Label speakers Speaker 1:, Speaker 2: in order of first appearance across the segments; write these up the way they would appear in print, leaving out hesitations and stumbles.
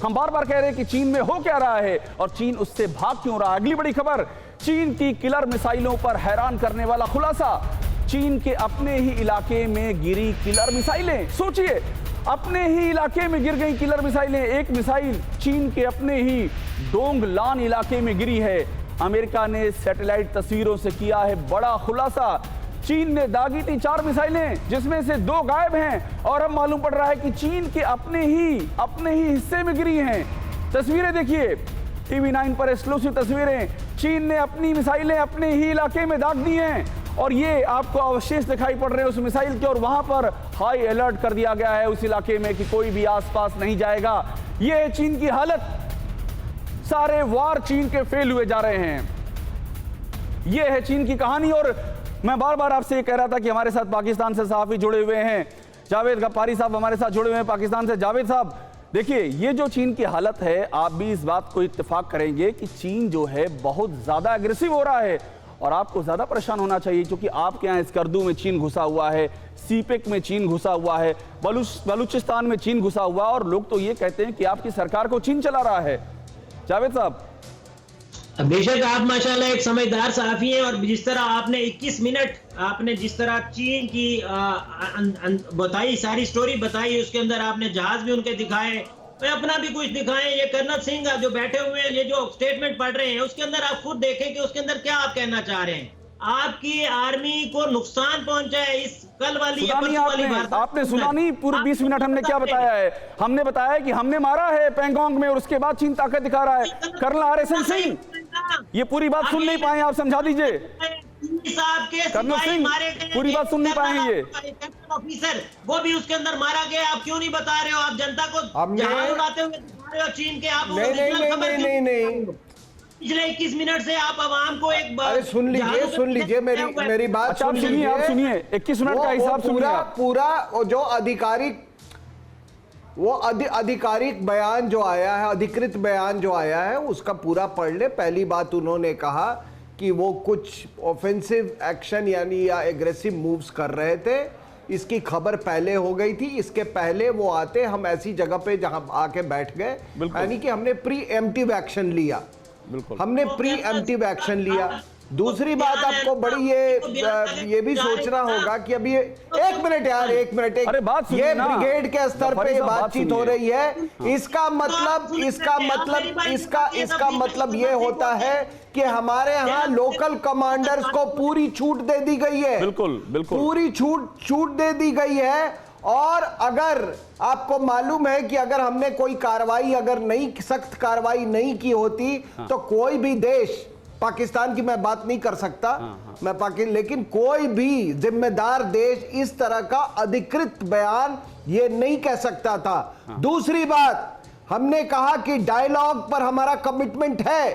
Speaker 1: हम बार बार कह रहे हैं कि चीन में हो क्या रहा है और चीन उससे भाग क्यों रहा है। अगली बड़ी खबर, चीन की किलर मिसाइलों पर हैरान करने वाला खुलासा। चीन के अपने ही इलाके में गिरी किलर मिसाइलें। सोचिए, अपने ही इलाके में गिर गई किलर मिसाइलें। एक मिसाइल चीन के अपने ही डोंगलान इलाके में गिरी है। अमेरिका ने सैटेलाइट तस्वीरों से किया है बड़ा खुलासा। चीन ने दागी थी 4 मिसाइलें, जिसमें से 2 गायब हैं और अब मालूम पड़ रहा है कि चीन के अपने ही हिस्से में गिरी हैं। तस्वीरें देखिए, टीवी 9 पर एक्सक्लूसिव तस्वीरें। चीन ने अपनी मिसाइलें अपने ही इलाके में दाग दी हैं और ये आपको अवशेष दिखाई पड़ रहे हैं उस मिसाइल के, और वहां पर हाई अलर्ट कर दिया गया है उस इलाके में कि कोई भी आसपास नहीं जाएगा। ये है चीन की हालत। सारे वार चीन के फेल हुए जा रहे हैं। ये है चीन की कहानी। और मैं बार बार आपसे ये कह रहा था कि हमारे साथ पाकिस्तान से सहाफ़ी जुड़े हुए हैं, जावेद गफ्फारी साहब हमारे साथ जुड़े हुए हैं पाकिस्तान से। जावेद साहब, देखिए, ये जो चीन की हालत है, आप भी इस बात को इत्तेफाक करेंगे कि चीन जो है बहुत ज़्यादा एग्रेसिव हो रहा है और आपको ज़्यादा परेशान होना चाहिए, क्योंकि आपके यहाँ स्कर्दू में चीन घुसा हुआ है, सीपेक में चीन घुसा हुआ है, बलूचिस्तान में चीन घुसा हुआ है और लोग तो ये कहते हैं कि आपकी सरकार को चीन चला रहा है। जावेद साहब,
Speaker 2: बेशक आप माशाल्लाह एक समझदार सहाफी हैं और जिस तरह आपने 21 मिनट आपने जिस तरह चीन की बताई, सारी स्टोरी बताई, उसके अंदर आपने जहाज भी उनके दिखाए, तो अपना भी कुछ दिखाएं। ये कर्नल सिंह जो बैठे हुए हैं, ये जो स्टेटमेंट पढ़ रहे हैं, उसके अंदर आप खुद देखें कि उसके अंदर क्या आप कहना चाह रहे हैं। आपकी आर्मी को नुकसान पहुंचा है इस कल वाली
Speaker 1: आपने सुना नहीं? पूरे 20 मिनट हमने क्या बताया है? हमने बताया कि हमने मारा है पैंगोंग में और उसके बाद चीन ताकत दिखा रहा है। कर्नल RSN सिंह, ये पूरी बात सुन नहीं पाए, आप समझा दीजिए। कर्नल सिंह पूरी बात सुन नहीं पाएंगे। ये
Speaker 2: ऑफिसर वो भी उसके अंदर मारा गया, आप क्यों नहीं बता रहे हो? आप जनता को जहां उड़ाते हुए दिखा रहे हो चीन के। आप
Speaker 3: नहीं,
Speaker 2: पिछले 21 मिनट से आप आवाम को एक बार
Speaker 3: सुन लीजिए मेरी बात सुनिए।
Speaker 1: आप सुनिए, 21 मिनट का हिसाब सुनिए।
Speaker 3: पूरा जो आधिकारिक बयान जो आया है, अधिकृत बयान जो आया है, उसका पूरा पढ़ ले। पहली बात उन्होंने कहा कि वो कुछ ऑफेंसिव एक्शन यानी या एग्रेसिव मूव्स कर रहे थे। इसकी खबर पहले हो गई थी, इसके पहले वो आते हम ऐसी जगह पे जहां आके बैठ गए, यानी कि हमने प्री एम्प्टिव एक्शन लिया। हमने प्री एम्प्टिव एक्शन लिया। दूसरी बात आपको बड़ी ये भी सोचना होगा कि अभी 1 मिनट यार, 1 मिनट, ये ब्रिगेड के स्तर पे बातचीत हो रही है। इसका मतलब ये होता है कि हमारे यहाँ लोकल कमांडर्स को पूरी छूट दे दी गई है।
Speaker 1: बिल्कुल
Speaker 3: पूरी छूट दे दी गई है। और अगर आपको मालूम है कि अगर हमने कोई कार्रवाई, अगर नहीं सख्त कार्रवाई नहीं की होती, तो कोई भी देश, पाकिस्तान की मैं बात नहीं कर सकता, लेकिन कोई भी जिम्मेदार देश इस तरह का अधिकृत बयान ये नहीं कह सकता था। दूसरी बात, हमने कहा कि डायलॉग पर हमारा कमिटमेंट है,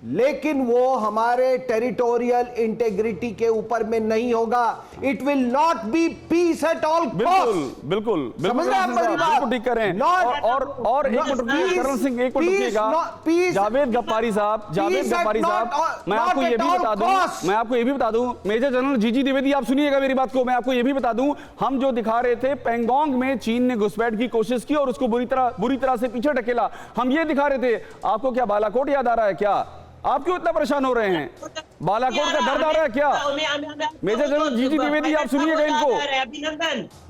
Speaker 3: लेकिन वो हमारे टेरिटोरियल इंटेग्रिटी के ऊपर में नहीं होगा। It will not be peace at all cost.
Speaker 1: बिल्कुल
Speaker 3: समझ रहे हैं आप मेरी बात?
Speaker 1: ठीक करें। और एक मिनट कर्नल सिंह, एक मिनट रुकिएगा। जावेद गफ्फारी साहब, मैं आपको ये भी बता दूं, मेजर जनरल जीजी द्विवेदी, आप सुनिएगा मेरी बात को। मैं आपको ये भी बता दूं, हम जो दिखा रहे थे, पैंगोंग में चीन ने घुसपैठ की कोशिश की और उसको बुरी तरह से पीछे ढकेला, हम ये दिखा रहे थे। आपको क्या बालाकोट याद आ रहा है क्या? आप क्यों इतना परेशान हो रहे हैं? बालाकोट का दर्द आ रहा है क्या? मेजर जनरल जीजी द्विवेदी, आप सुनिएगा इनको।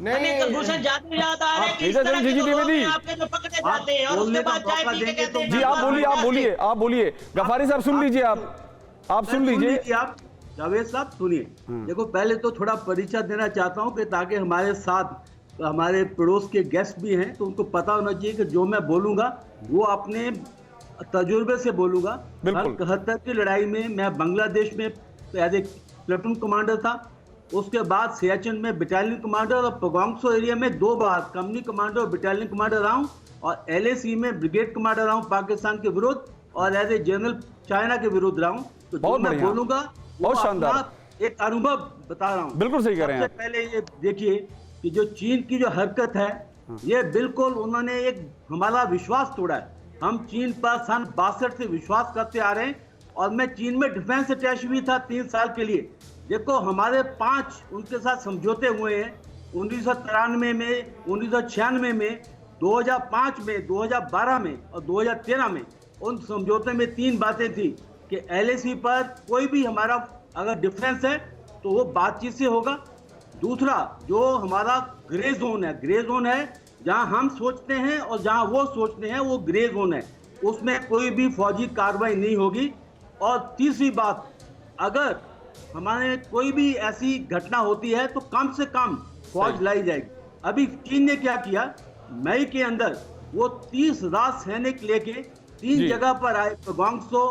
Speaker 1: मेजर जनरल जीजी द्विवेदी जी, आप बोलिए। गफ्फारी साहब सुन लीजिए, आप सुन लीजिए।
Speaker 4: जावेद साहब सुनिए, देखो पहले तो थोड़ा परिचय देना चाहता हूँ कि ताकि हमारे साथ हमारे पड़ोस के गेस्ट भी हैं, तो उनको पता होना चाहिए कि जो मैं बोलूंगा वो अपने तजुर्बे से बोलूंगा। 71 की लड़ाई में मैं बांग्लादेश में एज ए प्लेटून कमांडर था, उसके बाद सियाचिन में बटालियन कमांडर और पगोंगसो एरिया में 2 बार कंपनी कमांडर और बटालियन कमांडर रहा हूँ, और LAC में ब्रिगेड कमांडर रहा हूँ पाकिस्तान के विरुद्ध, और एज ए जनरल चाइना के विरुद्ध रहा हूँ। तो जो मैं बोलूंगा वो शानदार एक अनुभव बता रहा हूँ।
Speaker 1: बिल्कुल सही कह रहे हैं।
Speaker 4: सबसे पहले ये देखिए कि जो चीन की जो हरकत है, ये बिल्कुल उन्होंने एक हमारा विश्वास तोड़ा है। हम चीन पर सन 62 से विश्वास करते आ रहे हैं, और मैं चीन में डिफेंस अटैच भी था 3 साल के लिए। देखो हमारे 5 उनके साथ समझौते हुए हैं 1993 में, 1996 में, 2005 में, 2012 में और 2013 में उन समझौते में 3 बातें थी कि LAC पर कोई भी हमारा अगर डिफरेंस है तो वो बातचीत से होगा। दूसरा, जो हमारा ग्रे जोन है जहां हम सोचते हैं और जहां वो सोचते हैं, वो ग्रे जोन है, उसमें कोई भी फौजी कार्रवाई नहीं होगी। और तीसरी बात, अगर हमारे कोई भी ऐसी घटना होती है तो कम से कम फौज लाई जाएगी। अभी चीन ने क्या किया, मई के अंदर वो 30,000 सैनिक लेके 3 जगह पर आए, गोंगसो,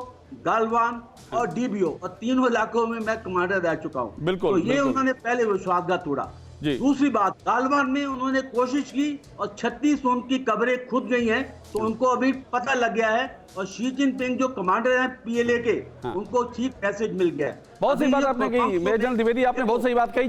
Speaker 4: गालवान और डीबीओ, और तीनों इलाकों में मैं कमांडर रह चुका हूँ।
Speaker 1: बिल्कुल,
Speaker 4: तो ये
Speaker 1: बिल्कुल।
Speaker 4: उन्होंने पहले विश्वासघात तोड़ा। दूसरी बात, गालवान में उन्होंने कोशिश की और 36 उनकी कब्रें खुद गई हैं, तो उनको अभी पता लग गया है, और शी जिनपिंग जो कमांडर हैं PLA के, उनको ठीक मैसेज मिल गया है।
Speaker 1: बहुत सही
Speaker 4: अभी
Speaker 1: बात
Speaker 4: ये
Speaker 1: आपने कही
Speaker 4: गोंगसो
Speaker 1: मेजर जनरल द्विवेदी, आपने बहुत सही बात कही।